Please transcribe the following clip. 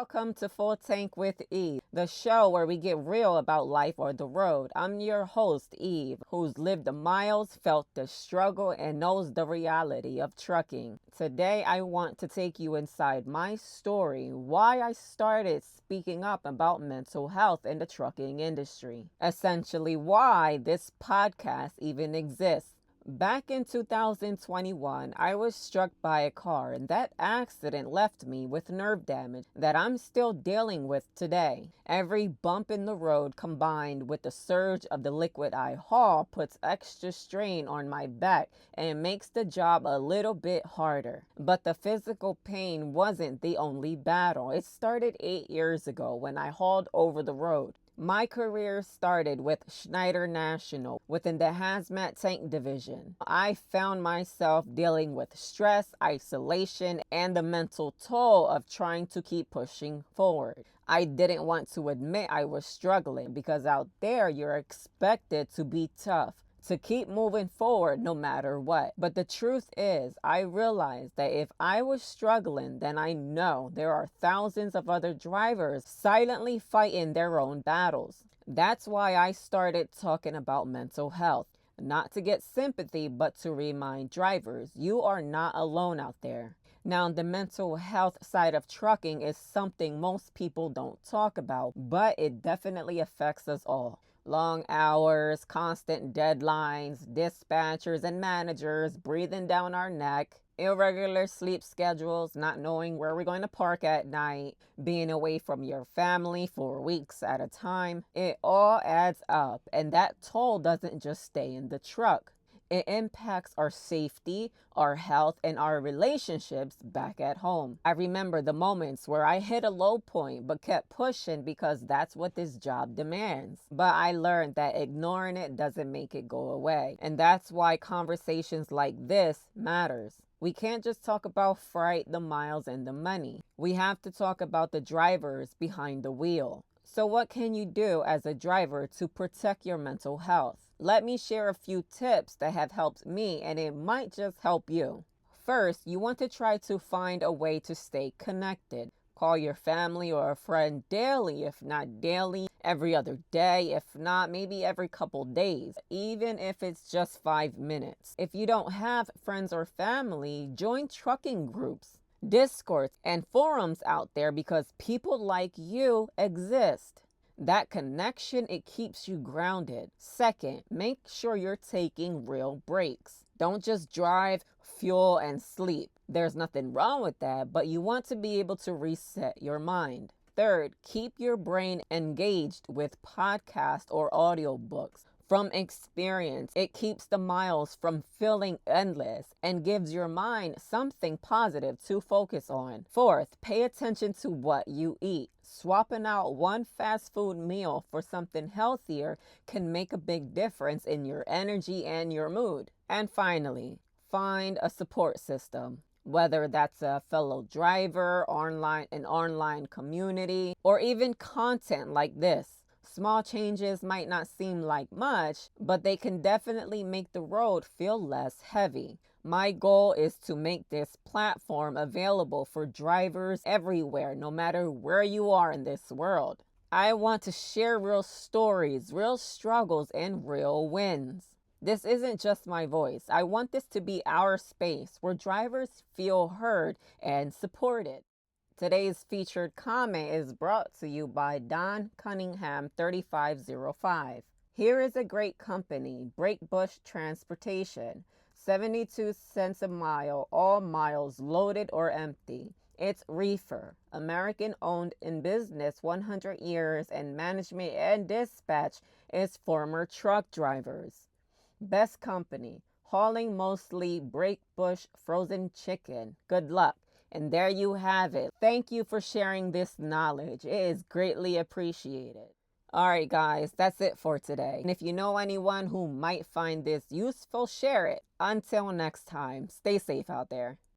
Welcome to Full Tank with Eve, the show where we get real about life or the road. I'm your host, Eve, who's lived the miles, felt the struggle, and knows the reality of trucking. Today, I want to take you inside my story, why I started speaking up about mental health in the trucking industry. Essentially, why this podcast even exists. Back in 2021, I was struck by a car, and that accident left me with nerve damage that I'm still dealing with today. Every bump in the road combined with the surge of the liquid I haul puts extra strain on my back and makes the job a little bit harder. But the physical pain wasn't the only battle. It started 8 years ago when I hauled over the road. My career started with Schneider National within the hazmat tank division. I found myself dealing with stress, isolation, and the mental toll of trying to keep pushing forward. I didn't want to admit I was struggling because out there you're expected to be tough, to keep moving forward no matter what. But the truth is, I realized that if I was struggling, then I know there are thousands of other drivers silently fighting their own battles. That's why I started talking about mental health. Not to get sympathy, but to remind drivers, you are not alone out there. Now, the mental health side of trucking is something most people don't talk about, but it definitely affects us all. Long hours, constant deadlines, dispatchers and managers breathing down our neck, irregular sleep schedules, not knowing where we're going to park at night, being away from your family for weeks at a time. It all adds up, and that toll doesn't just stay in the truck. It impacts our safety, our health, and our relationships back at home. I remember the moments where I hit a low point but kept pushing because that's what this job demands. But I learned that ignoring it doesn't make it go away. And that's why conversations like this matters. We can't just talk about freight, the miles, and the money. We have to talk about the drivers behind the wheel. So what can you do as a driver to protect your mental health? Let me share a few tips that have helped me, and it might just help you. First, you want to try to find a way to stay connected. Call your family or a friend daily, if not daily, every other day, if not maybe every couple days, even if it's just 5 minutes. If you don't have friends or family, join trucking groups, Discords, and forums out there because people like you exist. That connection, it keeps you grounded. Second, make sure you're taking real breaks. Don't just drive, fuel, and sleep. There's nothing wrong with that, but you want to be able to reset your mind. Third, keep your brain engaged with podcasts or audiobooks. From experience, it keeps the miles from feeling endless and gives your mind something positive to focus on. Fourth, pay attention to what you eat. Swapping out one fast food meal for something healthier can make a big difference in your energy and your mood. And finally, find a support system. Whether that's a fellow driver, an online community, or even content like this. Small changes might not seem like much, but they can definitely make the road feel less heavy. My goal is to make this platform available for drivers everywhere, no matter where you are in this world. I want to share real stories, real struggles, and real wins. This isn't just my voice. I want this to be our space where drivers feel heard and supported. Today's featured comment is brought to you by Don Cunningham 3505. Here is a great company, Breakbush Transportation. 72 cents a mile, all miles loaded or empty. It's Reefer, American owned in business 100 years, and management and dispatch is former truck drivers. Best company, hauling mostly Breakbush frozen chicken. Good luck. And there you have it. Thank you for sharing this knowledge. It is greatly appreciated. All right, guys, that's it for today. And if you know anyone who might find this useful, share it. Until next time, stay safe out there.